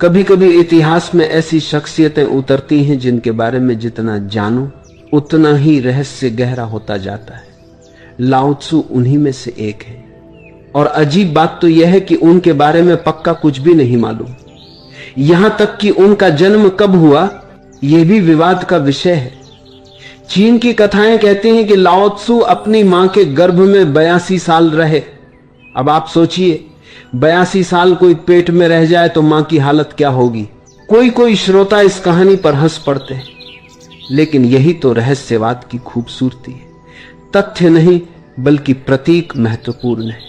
कभी कभी इतिहास में ऐसी शख्सियतें उतरती हैं जिनके बारे में जितना जानो उतना ही रहस्य गहरा होता जाता है। लाओ त्सु उन्हीं में से एक है। और अजीब बात तो यह है कि उनके बारे में पक्का कुछ भी नहीं मालूम। यहां तक कि उनका जन्म कब हुआ यह भी विवाद का विषय है। चीन की कथाएं कहती हैं कि लाओ त्सु अपनी मां के गर्भ में 82 साल रहे। अब आप सोचिए 82 साल कोई पेट में रह जाए तो मां की हालत क्या होगी। कोई कोई श्रोता इस कहानी पर हंस पड़ते हैं, लेकिन यही तो रहस्यवाद की खूबसूरती है। तथ्य नहीं बल्कि प्रतीक महत्वपूर्ण है।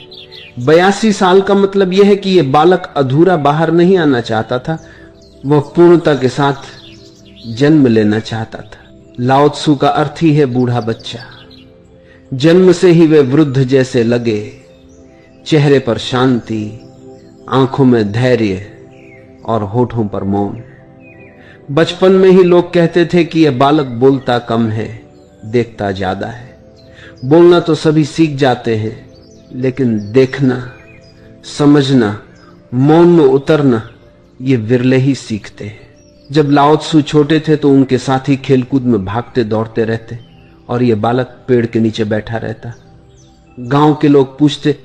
82 साल का मतलब यह है कि यह बालक अधूरा बाहर नहीं आना चाहता था, वह पूर्णता के साथ जन्म लेना चाहता था। लाओ त्सु का अर्थ ही है बूढ़ा बच्चा। जन्म से ही वे वृद्ध जैसे लगे, चेहरे पर शांति, आंखों में धैर्य और होठों पर मौन। बचपन में ही लोग कहते थे कि यह बालक बोलता कम है, देखता ज्यादा है। बोलना तो सभी सीख जाते हैं, लेकिन देखना, समझना, मौन में उतरना ये विरले ही सीखते हैं। जब लाओ त्सु छोटे थे तो उनके साथी खेलकूद में भागते दौड़ते रहते और यह बालक पेड़ के नीचे बैठा रहता। गांव के लोग पूछते,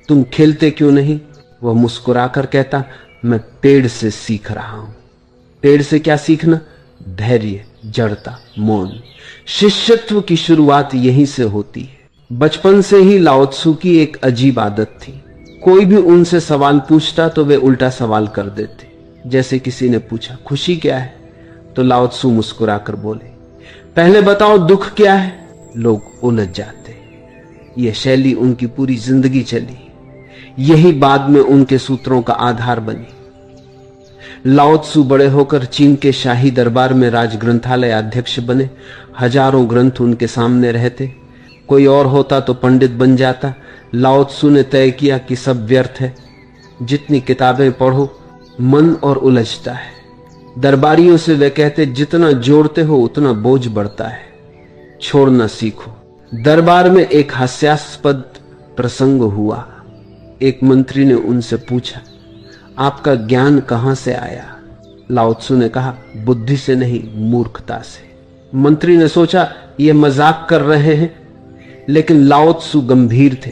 तुम खेलते क्यों नहीं? वह मुस्कुराकर कहता, मैं पेड़ से सीख रहा हूं। पेड़ से क्या सीखना? धैर्य, जड़ता, मौन। शिष्यत्व की शुरुआत यहीं से होती है। बचपन से ही लाओ त्सु की एक अजीब आदत थी। कोई भी उनसे सवाल पूछता तो वे उल्टा सवाल कर देते। जैसे किसी ने पूछा, खुशी क्या है? तो लाओ त्सु मुस्कुराकर बोले, पहले बताओ दुख क्या है? लोग उलझ जाते। यह शैली उनकी पूरी जिंदगी चली। यही बाद में उनके सूत्रों का आधार बनी। लाओ त्सु बड़े होकर चीन के शाही दरबार में राज ग्रंथालय अध्यक्ष बने। हजारों ग्रंथ उनके सामने रहते। कोई और होता तो पंडित बन जाता। लाओ त्सु ने तय किया कि सब व्यर्थ है, जितनी किताबें पढ़ो मन और उलझता है। दरबारियों से वे कहते, जितना जोड़ते हो उतना बोझ बढ़ता है, छोड़ना सीखो। दरबार में एक हास्यास्पद प्रसंग हुआ। एक मंत्री ने उनसे पूछा, आपका ज्ञान कहां से आया? लाओ त्सु ने कहा, बुद्धि से नहीं, मूर्खता से। मंत्री ने सोचा ये मजाक कर रहे हैं, लेकिन लाओ त्सु गंभीर थे।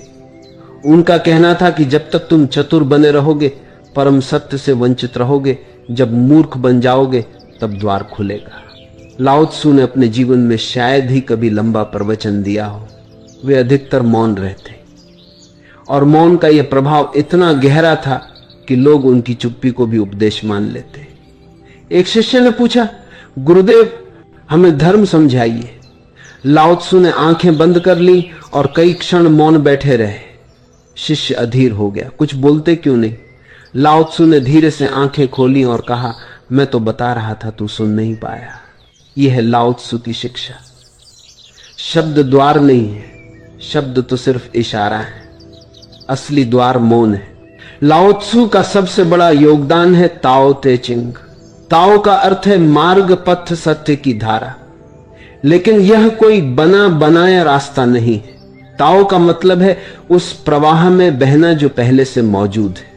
उनका कहना था कि जब तक तुम चतुर बने रहोगे परम सत्य से वंचित रहोगे, जब मूर्ख बन जाओगे तब द्वार खुलेगा। लाओ त्सु ने अपने जीवन में शायद ही कभी लंबा प्रवचन दिया हो। वे अधिकतर मौन रहते और मौन का यह प्रभाव इतना गहरा था कि लोग उनकी चुप्पी को भी उपदेश मान लेते। एक शिष्य ने पूछा, गुरुदेव हमें धर्म समझाइए। लाओ त्सु ने आंखें बंद कर ली और कई क्षण मौन बैठे रहे। शिष्य अधीर हो गया, कुछ बोलते क्यों नहीं? लाओ त्सु ने धीरे से आंखें खोली और कहा, मैं तो बता रहा था, तू सुन नहीं पाया। यह है लाओ त्सु की शिक्षा। शब्द द्वार नहीं है, शब्द तो सिर्फ इशारा है। असली द्वार मौन है। लाओ त्सु का सबसे बड़ा योगदान है ताओ ते चिंग। ताओ का अर्थ है मार्ग, पथ, सत्य की धारा। लेकिन यह कोई बना बनाया रास्ता नहीं है। ताओ का मतलब है उस प्रवाह में बहना जो पहले से मौजूद है।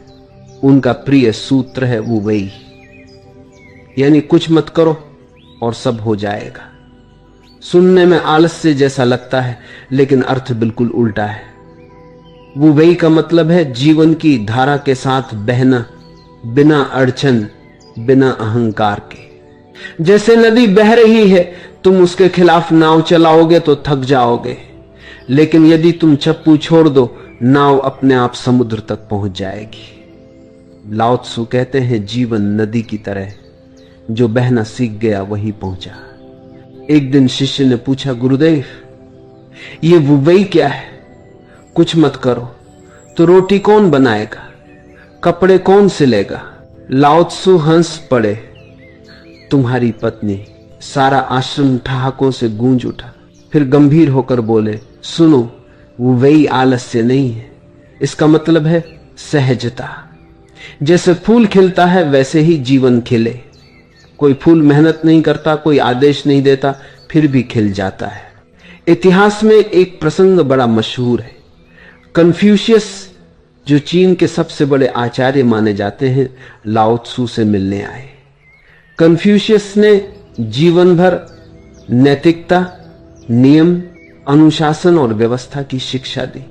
उनका प्रिय सूत्र है वो वही, यानी कुछ मत करो और सब हो जाएगा। सुनने में आलस्य जैसा लगता है, लेकिन अर्थ बिल्कुल उल्टा है। वो वही का मतलब है जीवन की धारा के साथ बहना, बिना अड़चन, बिना अहंकार के। जैसे नदी बह रही है, तुम उसके खिलाफ नाव चलाओगे तो थक जाओगे, लेकिन यदि तुम चप्पू छोड़ दो, नाव अपने आप समुद्र तक पहुंच जाएगी। लाओ त्सु कहते हैं, जीवन नदी की तरह, जो बहना सीख गया वही पहुंचा। एक दिन शिष्य ने पूछा, गुरुदेव ये वुवई क्या है? कुछ मत करो तो रोटी कौन बनाएगा, कपड़े कौन सिलेगा? लाओ त्सु हंस पड़े, तुम्हारी पत्नी। सारा आश्रम ठहाकों से गूंज उठा। फिर गंभीर होकर बोले, सुनो, वुवई आलस्य नहीं है, इसका मतलब है सहजता। जैसे फूल खिलता है वैसे ही जीवन खिले। कोई फूल मेहनत नहीं करता, कोई आदेश नहीं देता, फिर भी खिल जाता है। इतिहास में एक प्रसंग बड़ा मशहूर है। कन्फ्यूशियस जो चीन के सबसे बड़े आचार्य माने जाते हैं, लाओ त्सु से मिलने आए। कन्फ्यूशियस ने जीवन भर नैतिकता, नियम, अनुशासन और व्यवस्था की शिक्षा दी,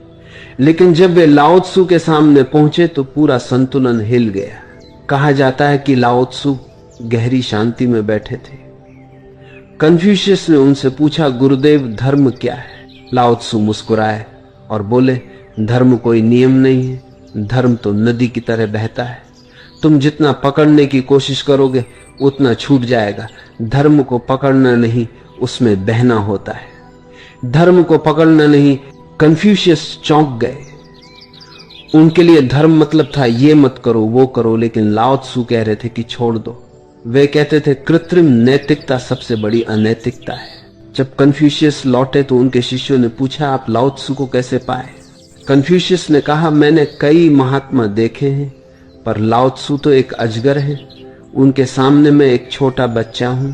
लेकिन जब वे लाओ त्सु के सामने पहुंचे तो पूरा संतुलन हिल गया। कहा जाता है कि लाओ त्सु गहरी शांति में बैठे थे। कन्फ्यूशियस ने उनसे पूछा, गुरुदेव धर्म क्या है? लाओ त्सु मुस्कुराए और बोले, धर्म कोई नियम नहीं है, धर्म तो नदी की तरह बहता है। तुम जितना पकड़ने की कोशिश करोगे उतना छूट जाएगा। धर्म को पकड़ना नहीं, उसमें बहना होता है। धर्म को पकड़ना नहीं। कन्फ्यूशियस चौंक गए। उनके लिए धर्म मतलब था ये मत करो वो करो, लेकिन लाओ त्सु कह रहे थे कि छोड़ दो। वे कहते थे कृत्रिम नैतिकता सबसे बड़ी अनैतिकता है। जब कन्फ्यूशियस लौटे तो उनके शिष्यों ने पूछा, आप लाओ त्सु को कैसे पाए? कन्फ्यूशियस ने कहा, मैंने कई महात्मा देखे हैं, पर लाओ त्सु तो एक अजगर है। उनके सामने मैं एक छोटा बच्चा हूं।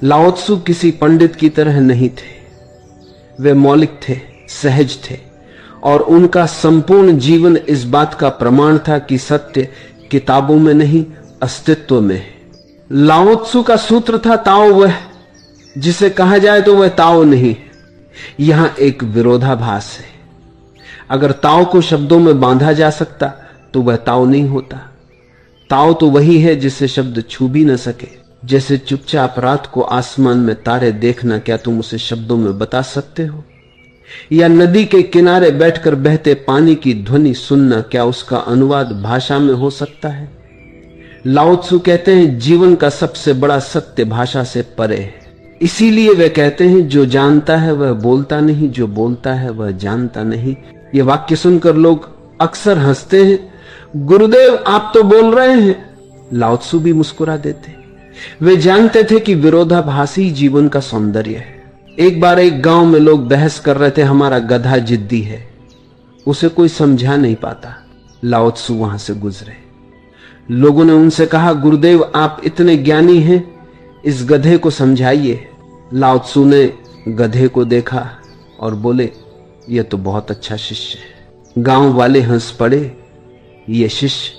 लाओ त्सु किसी पंडित की तरह नहीं थे। वे मौलिक थे, सहज थे, और उनका संपूर्ण जीवन इस बात का प्रमाण था कि सत्य किताबों में नहीं, अस्तित्व में है। लाओ त्सु का सूत्र था, ताओ वह जिसे कहा जाए तो वह ताओ नहीं। यहां एक विरोधाभास है। अगर ताओ को शब्दों में बांधा जा सकता तो वह ताओ नहीं होता। ताओ तो वही है जिसे शब्द छू भी न सके। जैसे चुपचाप रात को आसमान में तारे देखना, क्या तुम उसे शब्दों में बता सकते हो? या नदी के किनारे बैठकर बहते पानी की ध्वनि सुनना, क्या उसका अनुवाद भाषा में हो सकता है? लाओ त्सु कहते हैं, जीवन का सबसे बड़ा सत्य भाषा से परे है। इसीलिए वे कहते हैं, जो जानता है वह बोलता नहीं, जो बोलता है वह जानता नहीं। ये वाक्य सुनकर लोग अक्सर हंसते हैं, गुरुदेव आप तो बोल रहे हैं। लाओ त्सु भी मुस्कुरा देते। वे जानते थे कि विरोधाभासी जीवन का सौंदर्य है। एक बार एक गांव में लोग बहस कर रहे थे, हमारा गधा जिद्दी है, उसे कोई समझा नहीं पाता। लाओ त्सु वहां से गुजरे। लोगों ने उनसे कहा, गुरुदेव आप इतने ज्ञानी हैं, इस गधे को समझाइए। लाओ त्सु ने गधे को देखा और बोले, यह तो बहुत अच्छा शिष्य है। गांव वाले हंस पड़े, ये शिष्य,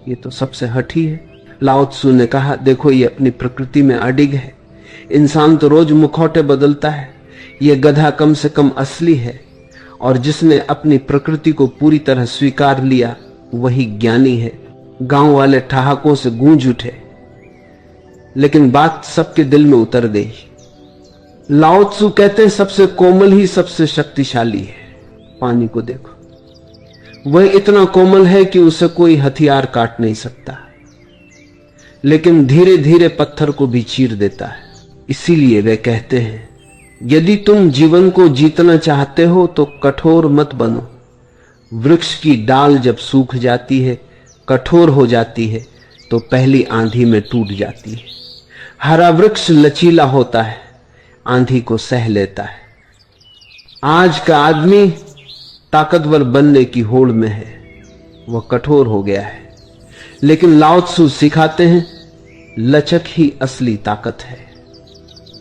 ये तो सबसे हठी है। लाओ त्सु ने कहा, देखो ये अपनी प्रकृति में अडिग है। इंसान तो रोज मुखौटे बदलता है, यह गधा कम से कम असली है, और जिसने अपनी प्रकृति को पूरी तरह स्वीकार लिया वही ज्ञानी है। गांव वाले ठहाकों से गूंज उठे, लेकिन बात सबके दिल में उतर गई। लाओ त्सु कहते हैं, सबसे कोमल ही सबसे शक्तिशाली है। पानी को देखो, वह इतना कोमल है कि उसे कोई हथियार काट नहीं सकता, लेकिन धीरे धीरे पत्थर को भी चीर देता है। इसीलिए वे कहते हैं, यदि तुम जीवन को जीतना चाहते हो तो कठोर मत बनो। वृक्ष की डाल जब सूख जाती है, कठोर हो जाती है, तो पहली आंधी में टूट जाती है। हरा वृक्ष लचीला होता है, आंधी को सह लेता है। आज का आदमी ताकतवर बनने की होड़ में है, वह कठोर हो गया है। लेकिन लाओ त्सु सिखाते हैं, लचक ही असली ताकत है।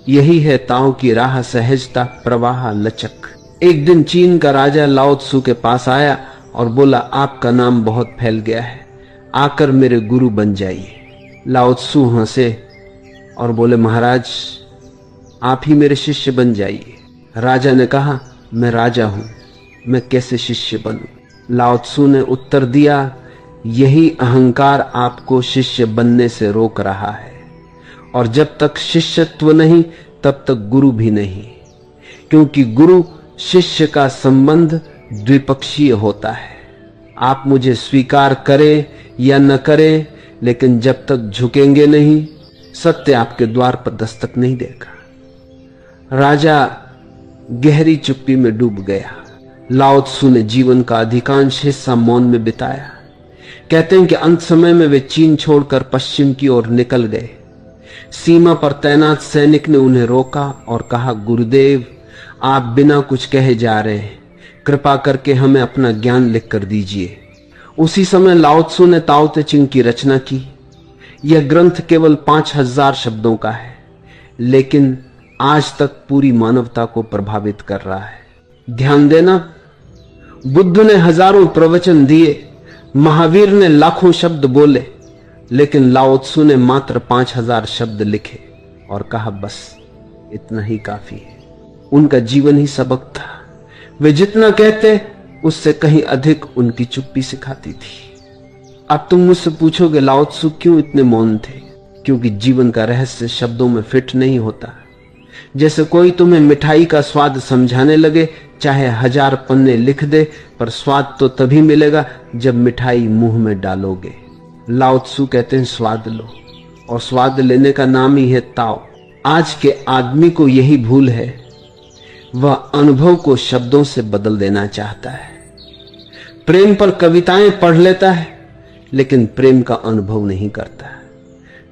यही है ताओ की राह, सहजता, प्रवाह, लचक। एक दिन चीन का राजा लाओ त्सु के पास आया और बोला, आपका नाम बहुत फैल गया है, आकर मेरे गुरु बन जाइए। लाओ त्सु हंसे और बोले, महाराज आप ही मेरे शिष्य बन जाइए। राजा ने कहा, मैं राजा हूं, मैं कैसे शिष्य बनूं? लाओ त्सु ने उत्तर दिया, यही अहंकार आपको शिष्य बनने से रोक रहा है, और जब तक शिष्यत्व नहीं तब तक गुरु भी नहीं, क्योंकि गुरु शिष्य का संबंध द्विपक्षीय होता है। आप मुझे स्वीकार करें या न करें, लेकिन जब तक झुकेंगे नहीं, सत्य आपके द्वार पर दस्तक नहीं देगा। राजा गहरी चुप्पी में डूब गया। लाओ त्सु ने जीवन का अधिकांश हिस्सा मौन में बिताया। कहते हैं कि अंत समय में वे चीन छोड़कर पश्चिम की ओर निकल गए। सीमा पर तैनात सैनिक ने उन्हें रोका और कहा, गुरुदेव आप बिना कुछ कहे जा रहे हैं, कृपा करके हमें अपना ज्ञान लिख कर दीजिए। उसी समय लाओ त्सु ने ताओ ते चिंग की रचना की। यह ग्रंथ केवल 5000 शब्दों का है, लेकिन आज तक पूरी मानवता को प्रभावित कर रहा है। ध्यान देना, बुद्ध ने हजारों प्रवचन दिए, महावीर ने लाखों शब्द बोले, लेकिन लाओ त्सु ने मात्र 5000 शब्द लिखे और कहा बस इतना ही काफी है। उनका जीवन ही सबक था। वे जितना कहते उससे कहीं अधिक उनकी चुप्पी सिखाती थी। अब तुम मुझसे पूछोगे लाओ त्सु क्यों इतने मौन थे? क्योंकि जीवन का रहस्य शब्दों में फिट नहीं होता। जैसे कोई तुम्हें मिठाई का स्वाद समझाने लगे, चाहे 1000 पन्ने लिख दे, पर स्वाद तो तभी मिलेगा जब मिठाई मुंह में डालोगे। लाओ त्सु कहते हैं स्वाद लो, और स्वाद लेने का नाम ही है ताओ। आज के आदमी को यही भूल है, वह अनुभव को शब्दों से बदल देना चाहता है। प्रेम पर कविताएं पढ़ लेता है, लेकिन प्रेम का अनुभव नहीं करता।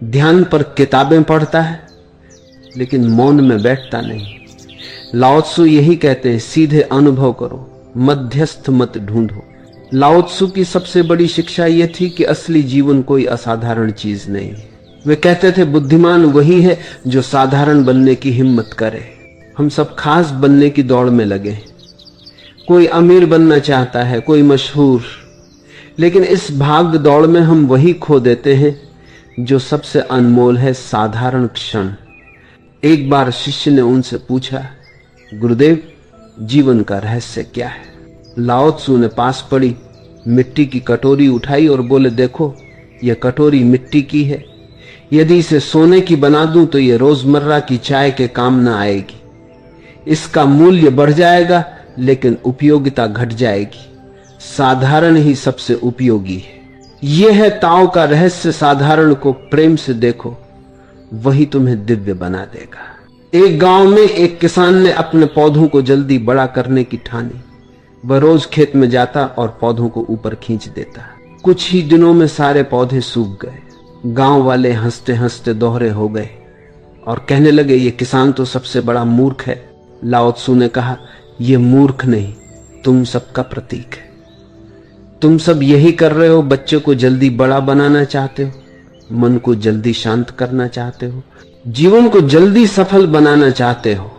ध्यान पर किताबें पढ़ता है, लेकिन मौन में बैठता नहीं। लाओ त्सु यही कहते हैं, सीधे अनुभव करो, मध्यस्थ मत ढूंढो। लाओ त्सु की सबसे बड़ी शिक्षा यह थी कि असली जीवन कोई असाधारण चीज नहीं। वे कहते थे बुद्धिमान वही है जो साधारण बनने की हिम्मत करे। हम सब खास बनने की दौड़ में लगे। कोई अमीर बनना चाहता है, कोई मशहूर, लेकिन इस भाग दौड़ में हम वही खो देते हैं जो सबसे अनमोल है, साधारण क्षण। एक बार शिष्य ने उनसे पूछा, गुरुदेव जीवन का रहस्य क्या है? लाओ त्सु ने पास पड़ी मिट्टी की कटोरी उठाई और बोले, देखो यह कटोरी मिट्टी की है। यदि इसे सोने की बना दूं तो यह रोजमर्रा की चाय के काम ना आएगी। इसका मूल्य बढ़ जाएगा, लेकिन उपयोगिता घट जाएगी। साधारण ही सबसे उपयोगी है। यह है ताओ का रहस्य। साधारण को प्रेम से देखो, वही तुम्हें दिव्य बना देगा। एक गांव में एक किसान ने अपने पौधों को जल्दी बड़ा करने की ठानी। वह रोज खेत में जाता और पौधों को ऊपर खींच देता। कुछ ही दिनों में सारे पौधे सूख गए। गांव वाले हंसते हंसते दोहरे हो गए और कहने लगे, ये किसान तो सबसे बड़ा मूर्ख है। लाओ त्सु ने कहा, यह मूर्ख नहीं, तुम सबका प्रतीक है। तुम सब यही कर रहे हो, बच्चे को जल्दी बड़ा बनाना चाहते हो, मन को जल्दी शांत करना चाहते हो, जीवन को जल्दी सफल बनाना चाहते हो,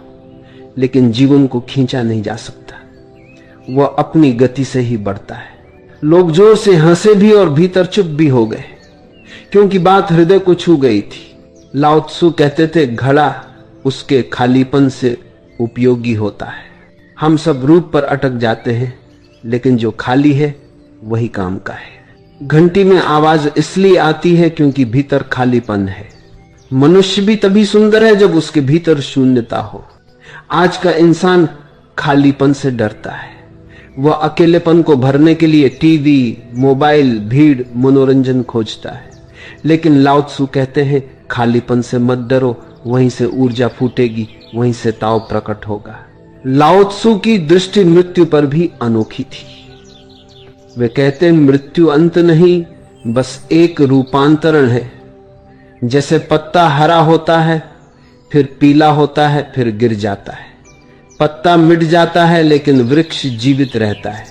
लेकिन जीवन को खींचा नहीं जा सकता। वह अपनी गति से ही बढ़ता है। लोग जोर से हंसे भी और भीतर चुप भी हो गए, क्योंकि बात हृदय को छू गई थी। लाओ त्सु कहते थे, घड़ा उसके खालीपन से उपयोगी होता है। हम सब रूप पर अटक जाते हैं, लेकिन जो खाली है वही काम का है। घंटी में आवाज इसलिए आती है क्योंकि भीतर खालीपन है। मनुष्य भी तभी सुंदर है जब उसके भीतर शून्यता हो। आज का इंसान खालीपन से डरता है। वह अकेलेपन को भरने के लिए टीवी, मोबाइल, भीड़, मनोरंजन खोजता है। लेकिन लाओ त्सु कहते हैं, खालीपन से मत डरो, वहीं से ऊर्जा फूटेगी, वहीं से ताओ प्रकट होगा। लाओ त्सु की दृष्टि मृत्यु पर भी अनोखी थी। वे कहते हैं, मृत्यु अंत नहीं, बस एक रूपांतरण है। जैसे पत्ता हरा होता है, फिर पीला होता है, फिर गिर जाता है। पत्ता मिट जाता है, लेकिन वृक्ष जीवित रहता है।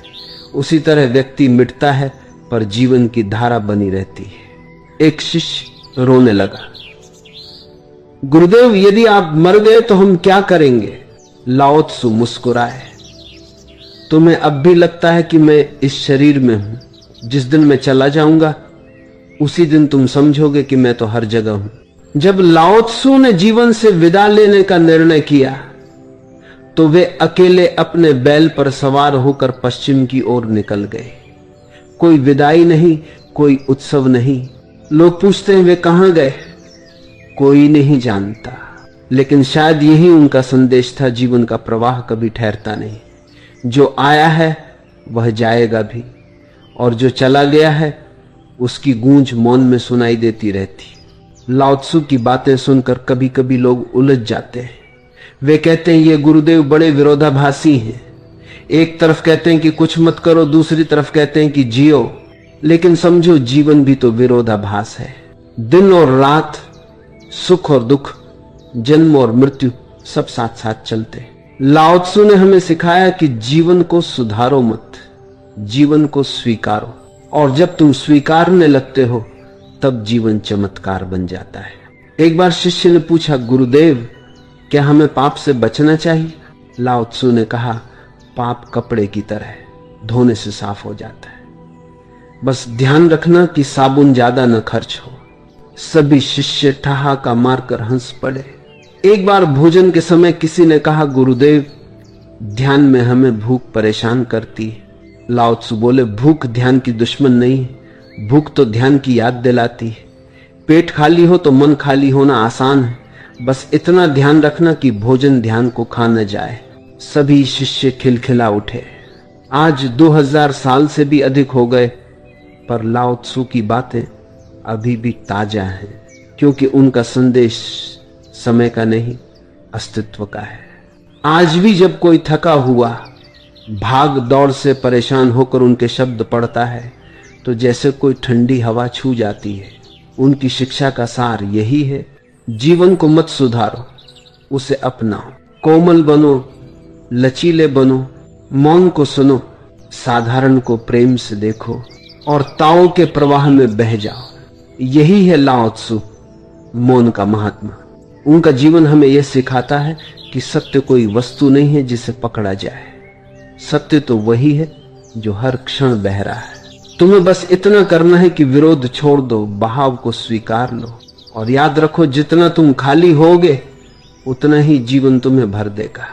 उसी तरह व्यक्ति मिटता है, पर जीवन की धारा बनी रहती है। एक शिष्य रोने लगा, गुरुदेव यदि आप मर गए तो हम क्या करेंगे? लाओ त्सु मुस्कुराए, तुम्हें अब भी लगता है कि मैं इस शरीर में हूं। जिस दिन मैं चला जाऊंगा, उसी दिन तुम समझोगे कि मैं तो हर जगह हूं। जब लाओ त्सु ने जीवन से विदा लेने का निर्णय किया, तो वे अकेले अपने बैल पर सवार होकर पश्चिम की ओर निकल गए। कोई विदाई नहीं, कोई उत्सव नहीं। लोग पूछते हैं वे कहां गए? कोई नहीं जानता, लेकिन शायद यही उनका संदेश था। जीवन का प्रवाह कभी ठहरता नहीं। जो आया है वह जाएगा भी, और जो चला गया है उसकी गूंज मौन में सुनाई देती रहती। लाओ त्सु की बातें सुनकर कभी कभी लोग उलझ जाते हैं। वे कहते हैं ये गुरुदेव बड़े विरोधाभासी हैं। एक तरफ कहते हैं कि कुछ मत करो, दूसरी तरफ कहते हैं कि जियो। लेकिन समझो, जीवन भी तो विरोधाभास है। दिन और रात, सुख और दुख, जन्म और मृत्यु सब साथ साथ चलते। लाओ त्सु ने हमें सिखाया कि जीवन को सुधारो मत, जीवन को स्वीकारो। और जब तुम स्वीकारने लगते हो, तब जीवन चमत्कार बन जाता है। एक बार शिष्य ने पूछा, गुरुदेव क्या हमें पाप से बचना चाहिए? लाओ त्सु ने कहा, पाप कपड़े की तरह धोने से साफ हो जाता है। बस ध्यान रखना कि साबुन ज्यादा न खर्च हो। सभी शिष्य ठहाका मारकर हंस पड़े। एक बार भोजन के समय किसी ने कहा, गुरुदेव, ध्यान में हमें भूख परेशान करती है। लाओ त्सु बोले, भूख ध्यान की दुश्मन नहीं, भूख तो ध्यान की याद दिलाती है। पेट खाली हो तो मन खाली होना आसान है, बस इतना ध्यान रखना कि भोजन ध्यान को खा न जाए। सभी शिष्य खिलखिला उठे। आज 2000 साल से भी अधिक हो गए, पर लाओ त्सु की बातें अभी भी ताजा हैं, क्योंकि उनका संदेश समय का नहीं, अस्तित्व का है। आज भी जब कोई थका हुआ भाग दौड़ से परेशान होकर उनके शब्द पढ़ता है, तो जैसे कोई ठंडी हवा छू जाती है। उनकी शिक्षा का सार यही है, जीवन को मत सुधारो, उसे अपनाओ। कोमल बनो, लचीले बनो, मौन को सुनो, साधारण को प्रेम से देखो और ताओ के प्रवाह में बह जाओ। यही है लाओ त्सु, मौन का महात्मा। उनका जीवन हमें यह सिखाता है कि सत्य कोई वस्तु नहीं है जिसे पकड़ा जाए। सत्य तो वही है जो हर क्षण बह रहा है। तुम्हें बस इतना करना है कि विरोध छोड़ दो, बहाव को स्वीकार लो, और याद रखो, जितना तुम खाली होगे उतना ही जीवन तुम्हें भर देगा।